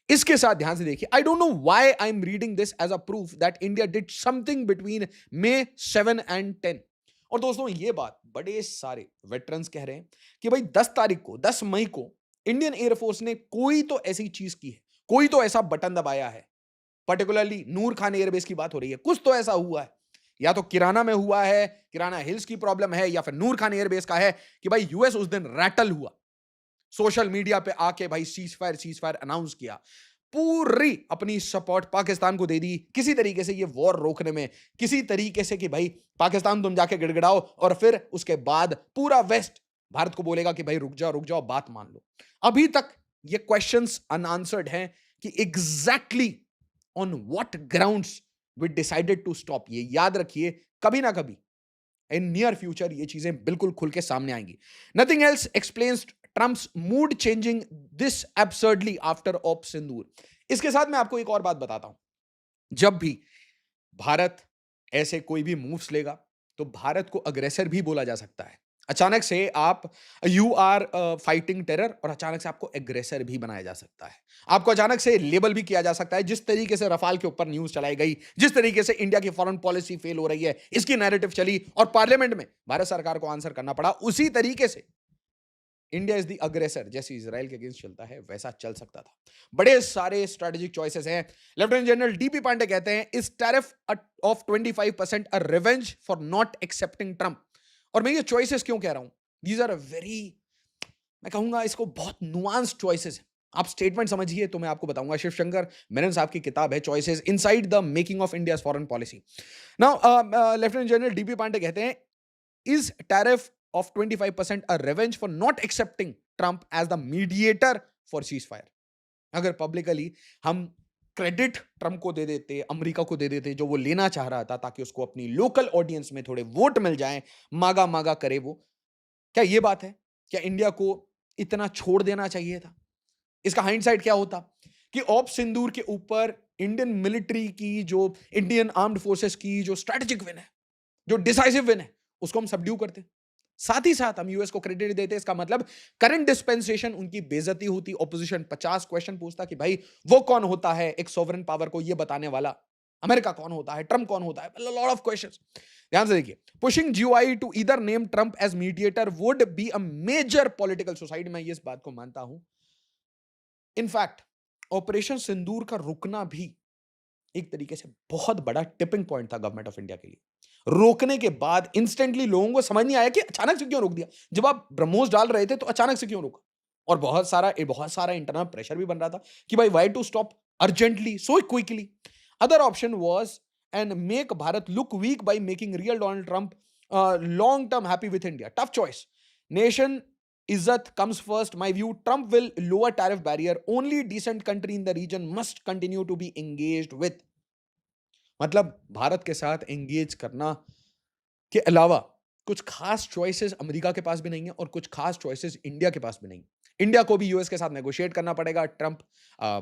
इसके साथ ध्यान से देखिए, I don't know why I am reading this as a proof that India did something between May 7 and 10। और दोस्तों ये बात बड़े सारे वेटरन्स कह रहे हैं कि भाई 10 तारीख को, 10 मई को इंडियन एयरफोर्स ने कोई तो ऐसी चीज की है, कोई तो ऐसा बटन दबाया है। पर्टिकुलरली नूर खान एयरबेस की बात हो रही है, कुछ तो ऐसा हुआ है, या तो किराना में हुआ है, किराना हिल्स की प्रॉब्लम है, या फिर नूर खान एयरबेस का है कि भाई यूएस उस दिन रैटल हुआ, सोशल मीडिया पे आके भाई सीज फायर अनाउंस किया, पूरी अपनी सपोर्ट पाकिस्तान को दे दी किसी तरीके से ये वॉर रोकने में, किसी तरीके से कि भाई पाकिस्तान तुम जाके गिड़गिड़ाओ, और फिर उसके बाद पूरा वेस्ट भारत को बोलेगा कि भाई रुक जाओ बात मान लो। अभी तक ये क्वेश्चंस अनआंसर्ड हैं कि exactly on what grounds we decided to stop. ये याद रखिए, कभी ना कभी इन नियर फ्यूचर ये चीजें बिल्कुल खुल के सामने आएंगी। Nothing else explains Trump's mood changing this absurdly after op Sindoor. इसके साथ मैं आपको एक और बात बताता हूं, जब भी भारत ऐसे कोई भी मूव्स लेगा तो भारत को अग्रेसर भी बोला जा सकता है। अचानक से आप यू आर फाइटिंग टेरर, और अचानक से आपको एग्रेसर भी बनाया जा सकता है। आपको अचानक से लेबल भी किया जा सकता है, जिस तरीके से रफाल के ऊपर न्यूज चलाई गई, जिस तरीके से इंडिया की फॉरेन पॉलिसी फेल हो रही है, इसकी नैरेटिव चली और पार्लियामेंट में भारत सरकार को आंसर करना पड़ा, उसी तरीके से इंडिया इज द अग्रेसर जैसे इजराइल के अगेंस्ट चलता है वैसा चल सकता था। बड़े सारे स्ट्रेटेजिक चॉइसेस हैं। लेफ्टिनेंट जनरल डीपी पांडे कहते हैं इस tariff of 25% a revenge for not accepting Trump. और मैं ये चॉइसेस क्यों कह रहा हूं, दीज आर वेरी, मैं कहूंगा इसको बहुत नुआंस चॉइसेस हैं। आप स्टेटमेंट समझिए तो मैं आपको बताऊंगा। शिवशंकर मेनन साहब की किताब है choices inside the making of India's foreign policy. Now lieutenant general DP Pande कहते हैं is tariff of 25% a revenge for not accepting Trump as the mediator for ceasefire? अगर पब्लिकली हम क्रेडिट ट्रंप को दे देते, अमेरिका को दे देते, जो वो लेना चाह रहा था, ताकि उसको अपनी लोकल ऑडियंस में थोड़े वोट मिल जाएं, मागा मागा करे वो, क्या ये बात है? क्या इंडिया को इतना छोड़ देना चाहिए था? इसका हाइंडसाइट क्या होता कि ऑप सिंदूर के ऊपर इंडियन मिलिट्री की, जो इंडियन आर्म्ड फोर्सेस की जो स्ट्रेटेजिक विन है, जो डिसाइसिव विन है, उसको हम सबड्यू करते। साथ ही साथ हम यूएस को क्रेडिट देते। इसका मतलब करंट डिस्पेंसेशन उनकी बेइज्जती होती, ऑपोजिशन 50 क्वेश्चन पूछता कि भाई वो कौन होता है एक सॉवरेन पावर को ये बताने वाला, अमेरिका कौन होता है, ट्रंप कौन होता है, लॉट ऑफ क्वेश्चंस। ध्यान से देखिए, pushing GOI to either name Trump as mediator would be a major political suicide. मैं इस बात को मानता हूं। इनफैक्ट ऑपरेशन सिंदूर का रुकना भी एक तरीके से बहुत बड़ा टिपिंग पॉइंट था गवर्नमेंट ऑफ इंडिया के लिए। रोकने के बाद इंस्टेंटली लोगों को समझ नहीं आया कि अचानक से क्यों रोक दिया। जब आप ब्रह्मोस डाल रहे थे तो अचानक से क्यों रोका? और बहुत सारा इंटरनल प्रेशर भी बन रहा था कि भाई why to stop urgently so quickly. Other option was and make Bharat look weak by making real Donald Trump long term happy with India. Tough choice. Nation इज्जत comes first. My view, Trump will lower tariff barrier. Only decent country in the region must continue to be engaged with. मतलब भारत के साथ engage करना के अलावा कुछ खास choices America के पास भी नहीं है, और कुछ खास चॉइसेस इंडिया के पास भी नहीं। इंडिया को भी यूएस के साथ नेगोशिएट करना पड़ेगा। ट्रंप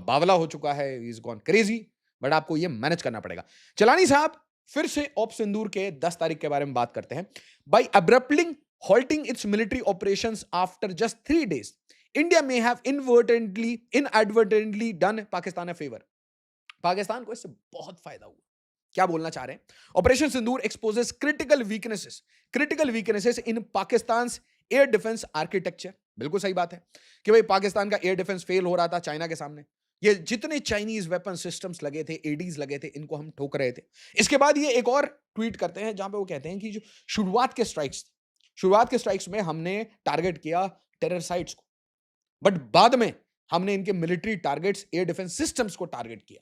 बावला हो चुका है, इज गॉन क्रेजी, बट आपको ये मैनेज करना पड़ेगा। चलानी साहब फिर से ऑप सिंदूर के 10 तारीख के बारे में बात करते हैं। By abruptly halting its military operations after just 3 days, India may have inadvertently done Pakistan a favor. Pakistan को इससे बहुत फायदा हुआ। क्या बोलना चाह रहे हैं? ऑपरेशन सिंदूर एक्सपोजेस क्रिटिकल वीकनेसेस इन पाकिस्तान एयर डिफेंस आर्किटेक्चर। बिल्कुल सही बात है कि भाई पाकिस्तान का एयर डिफेंस फेल हो रहा था चाइना के सामने। ये जितने चाइनीज वेपन सिस्टम्स लगे थे, एडीज लगे थे, इनको हम ठोक रहे थे। इसके बाद ये एक और ट्वीट करते हैं जहां पे वो कहते हैं कि जो शुरुआत के स्ट्राइक्स में हमने टारगेट किया टेरर साइट्स को, बट बाद में हमने इनके military targets, air defence systems को टारगेट किया।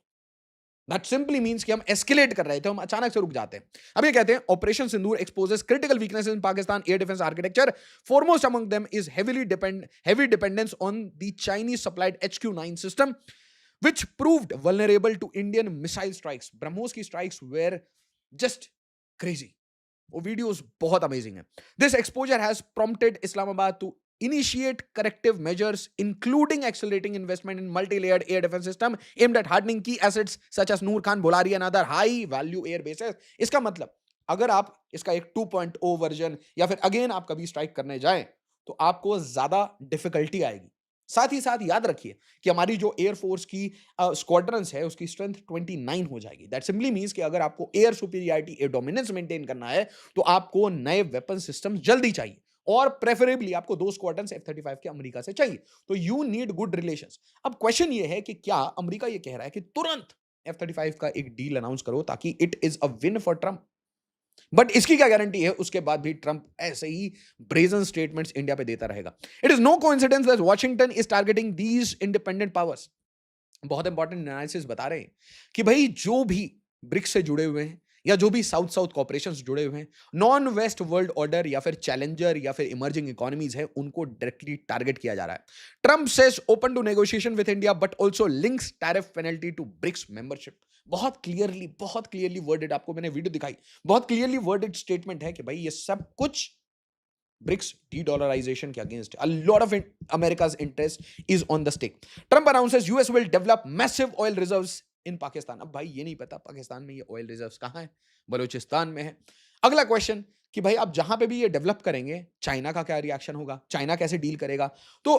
That simply means कि हम एस्केलेट कर रहे थे, हम अचानक से रुक जाते हैं। अब ये कहते हैं operation Sindoor exposes critical weaknesses in Pakistan air defence architecture. Foremost among them is heavy dependence on the Chinese supplied HQ-9 system, which proved vulnerable to Indian missile strikes. BrahMos की strikes were just crazy. वो videos बहुत amazing है। This exposure has prompted Islamabad to initiate corrective measures, including accelerating investment in multi-layered air defense system aimed at hardening key assets such as Noor Khan, Bolari and other high-value air bases. इसका मतलब अगर आप इसका एक 2.0 version या फिर again आप कभी स्ट्राइक करने जाएं तो आपको ज्यादा डिफिकल्टी आएगी। साथ ही साथ याद रखिए कि हमारी जो एयरफोर्स की स्क्वाड्रंस है उसकी स्ट्रेंथ 29 हो जाएगी। दैट सिंपली मींस कि अगर आपको air superiority, air dominance maintain करना है तो आपको नए वेपन सिस्टम जल्दी चाहिए और प्रेफरेबली आपको 2 स्क्वाड्रंस F-35 के अमेरिका से चाहिए। तो यू नीड गुड रिलेशंस। अब क्वेश्चन ये है कि क्या अमेरिका ये कह रहा है कि तुरंत F-35 का एक डील अनाउंस करो ताकि it is a win for Trump. But इसकी क्या गारंटी है उसके बाद भी ट्रंप ऐसे ही ब्रेजन स्टेटमेंट्स इंडिया पे देता रहेगा। It is no coincidence that Washington is targeting these independent powers. बहुत इंपॉर्टेंट एनालिसिस बता रहे हैं कि भाई जो भी ब्रिक्स से जुड़े हुए हैं या जो भी साउथ साउथ कॉपरेशंस जुड़े हुए हैं, नॉन वेस्ट वर्ल्ड ऑर्डर या फिर चैलेंजर या फिर इमर्जिंग इकोनॉमीज है, उनको डायरेक्टली टारगेट किया जा रहा है। Trump says open to negotiation with India but also links tariff penalty to BRICS membership. बहुत क्लियरली वर्डेड, आपको मैंने वीडियो दिखाई, बहुत क्लियरली वर्डेड स्टेटमेंट है कि भाई ये सब कुछ ब्रिक्स डी-डॉलराइजेशन के against. A lot of America's interest is on the stake. Trump announces US will develop massive oil reserves in Pakistan. अब भाई ये नहीं पता पाकिस्तान में ये ऑयल रिजर्व्स कहां है, बलूचिस्तान में है। अगला क्वेश्चन कि भाई आप जहां पे भी ये डेवलप करेंगे, चाइना का क्या रिएक्शन होगा, चाइना कैसे डील करेगा। तो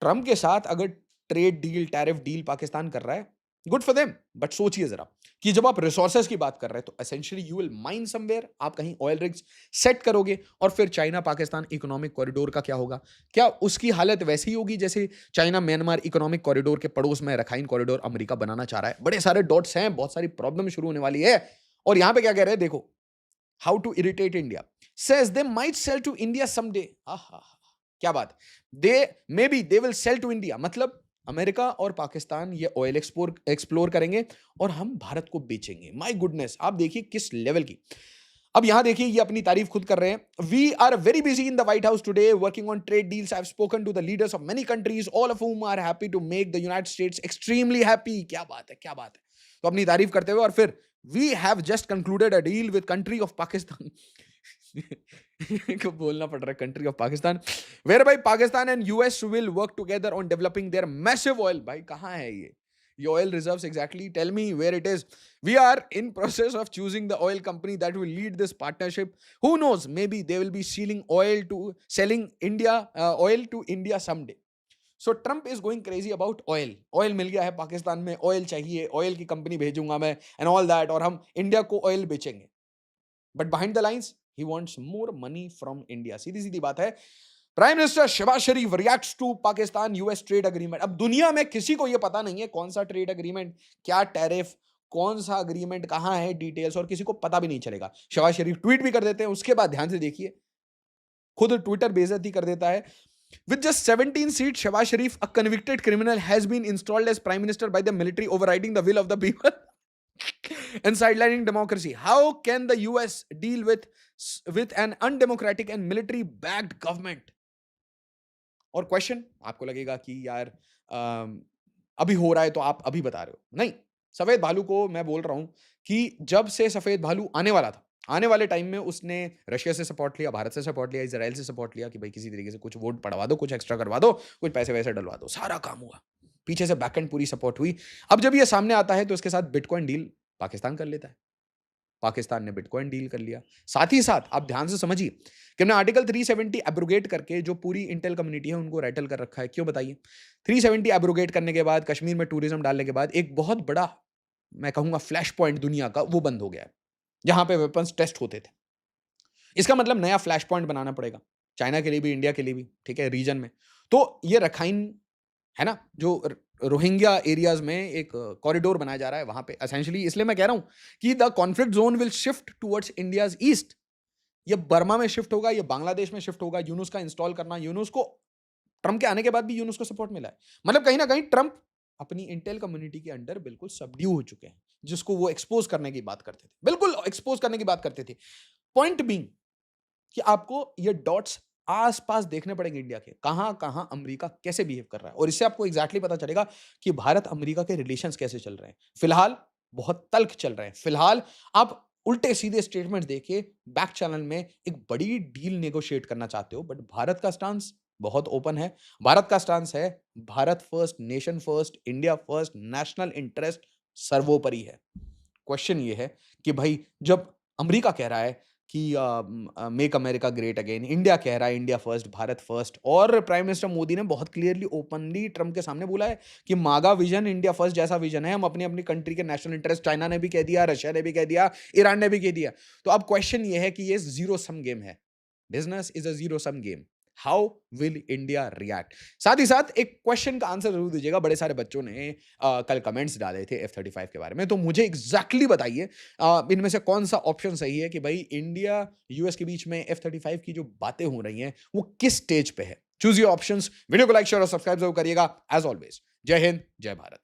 ट्रंप के साथ अगर trade deal, tariff deal Pakistan कर रहा है, गुड फॉर देम। बट सोचिए जरा कि जब आप रिसोर्सेज की बात कर रहे हैं तो essentially you will mine somewhere, आप कहीं ऑयल रिग्स सेट करोगे और फिर चाइना पाकिस्तान इकोनॉमिक कॉरिडोर का क्या होगा? क्या उसकी हालत वैसी ही होगी जैसे चाइना म्यांमार इकोनॉमिक कॉरिडोर के पड़ोस में रखाइन कॉरिडोर अमेरिका बनाना चाह रहा है? बड़े सारे डॉट्स हैं, बहुत सारी प्रॉब्लम शुरू होने वाली है। और यहां पे क्या कह रहे हैं, देखो, how to irritate India, says they might sell to India someday. आहा, क्या बात, they may B they will sell to India, मतलब अमेरिका और पाकिस्तान ये ऑयल एक्सप्लोर करेंगे और हम भारत को बेचेंगे। माय गुडनेस, आप देखिए किस लेवल की। अब यहां देखिए ये अपनी तारीफ खुद कर रहे हैं। We are very busy in the White House today working on trade deals. I have spoken to the leaders of many countries all of whom are happy to make the United States extremely happy. क्या बात है, क्या बात है। तो अपनी तारीफ करते हुए और फिर we have just concluded a deal with country of Pakistan को बोलना पड़ रहा है, country of Pakistan, whereby Pakistan and US will work together on developing their massive oil. भाई कहां है ये oil reserves exactly? Tell me where it is. We are in process of choosing the oil company that will lead this partnership. Who knows, may be they will be selling India oil to India someday. So Trump is going crazy about oil. Oil मिल गया है पाकिस्तान में, oil चाहिए, oil की company भेजूंगा मैं and all that, और हम इंडिया को ऑयल बेचेंगे। But behind the lines he wants more money from India. सीधी सीधी बात है। Prime minister Shehbaz Sharif reacts to Pakistan US trade agreement. अब दुनिया में किसी को यह पता नहीं है कौन सा ट्रेड अग्रीमेंट, क्या टैरिफ, कौन सा अग्रीमेंट, कहां है डिटेल्स, और किसी को पता भी नहीं चलेगा। शहबाज शरीफ ट्वीट भी कर देते हैं, उसके बाद ध्यान से देखिए खुद ट्विटर बेइज्जती कर देता है। With just 17 seats, Shehbaz Sharif, a convicted criminal, has been installed as prime minister by the military, overriding the will of the people and sidelining democracy. How can the US deal with an undemocratic and military-backed government? और question आपको लगेगा कि यार अभी हो रहा है तो आप अभी बता रहे हो। नहीं, सफेद भालू को मैं बोल रहा हूं कि जब से सफेद भालू आने वाला था, आने वाले टाइम में उसने रशिया से सपोर्ट लिया, भारत से सपोर्ट लिया, इजराइल से सपोर्ट लिया कि भाई किसी तरीके से कुछ वोट पड़वा दो, कुछ एक्स्ट्रा करवा दो, कुछ पैसे वैसे डलवा दो, सारा काम हुआ। पीछे से बैक एंड पूरी सपोर्ट हुई। अब जब ये सामने आता है तो इसके साथ बिटकॉइन डील पाकिस्तान कर लेता है। पाकिस्तान ने बिटकॉइन डील कर लिया। साथ ही साथ आप ध्यान से समझिए कि हमने आर्टिकल 370 एब्रोगेट करके जो पूरी इंटेल कम्युनिटी है उनको रैटल कर रखा है। क्यों बताइए? 370 एब्रोगेट करने के बाद, कश्मीर में टूरिज्म डालने के बाद, एक बहुत बड़ा, मैं कहूंगा फ्लैश पॉइंट दुनिया का वो बंद हो गया है जहां पे वेपन्स टेस्ट होते थे। इसका मतलब नया फ्लैश पॉइंट बनाना पड़ेगा, चाइना के लिए भी, इंडिया के लिए भी, ठीक है, रीजन में। तो ये रखाइन है ना, जो रोहिंग्या एरियाज में एक कॉरिडोर बनाया जा रहा है वहां पे एसेंशियली, इसलिए मैं कह रहा हूं कि the conflict zone will shift towards India's east. ये बर्मा में शिफ्ट होगा, ये बांग्लादेश में शिफ्ट होगा। यूनुस का इंस्टॉल करना, यूनुस को ट्रंप के आने के बाद भी यूनुस को सपोर्ट मिला है। मतलब कहीं ना कहीं ट्रंप अपनी इंटेल कम्युनिटी के अंडर बिल्कुल सबड्यू हो चुके हैं, जिसको वो एक्सपोज करने की बात करते थे, बिल्कुल एक्सपोज करने की बात करते थे। पॉइंट बीइंग कि आपको ये डॉट्स आसपास देखने पड़ेंगे इंडिया के, कहां कहां अमेरिका कैसे बिहेव कर रहा है, और इससे आपको एग्जैक्टली पता चलेगा कि भारत अमेरिका के रिलेशंस कैसे चल रहे हैं। फिलहाल बहुत तल्ख चल रहे हैं। फिलहाल आप उल्टे सीधे स्टेटमेंट देके बैक चैनल में एक बड़ी डील नेगोशिएट करना चाहते हो, बट भारत का स्टांस बहुत ओपन है। भारत का स्टांस है Bharat first, nation first, India first, national interest सर्वोपरि है। क्वेश्चन ये है कि भाई जब अमेरिका कह रहा है कि make America great again, India कह रहा है इंडिया फर्स्ट, भारत फर्स्ट, और प्राइम मिनिस्टर मोदी ने बहुत क्लियरली ओपनली ट्रम्प के सामने बोला है कि मागा विजन इंडिया फर्स्ट जैसा विजन है, हम अपनी अपनी कंट्री के नेशनल इंटरेस्ट, चाइना ने भी कह दिया, रशिया ने भी कह दिया, ईरान ने भी कह दिया। तो अब क्वेश्चन ये है कि ये जीरो सम गेम है, business is a zero sum game, how will India react. साथ ही साथ एक क्वेश्चन का आंसर जरूर दीजिएगा, बड़े सारे बच्चों ने कल कमेंट्स डाले थे F-35 के बारे में, तो मुझे एग्जैक्टली बताइए इनमें से कौन सा ऑप्शन सही है कि भाई इंडिया यूएस के बीच में F-35 की जो बातें हो रही हैं वो किस स्टेज पे है। Choose your options. वीडियो को लाइक शेयर और सब्सक्राइब जरूर करिएगा। एज ऑलवेज, जय हिंद, जय भारत।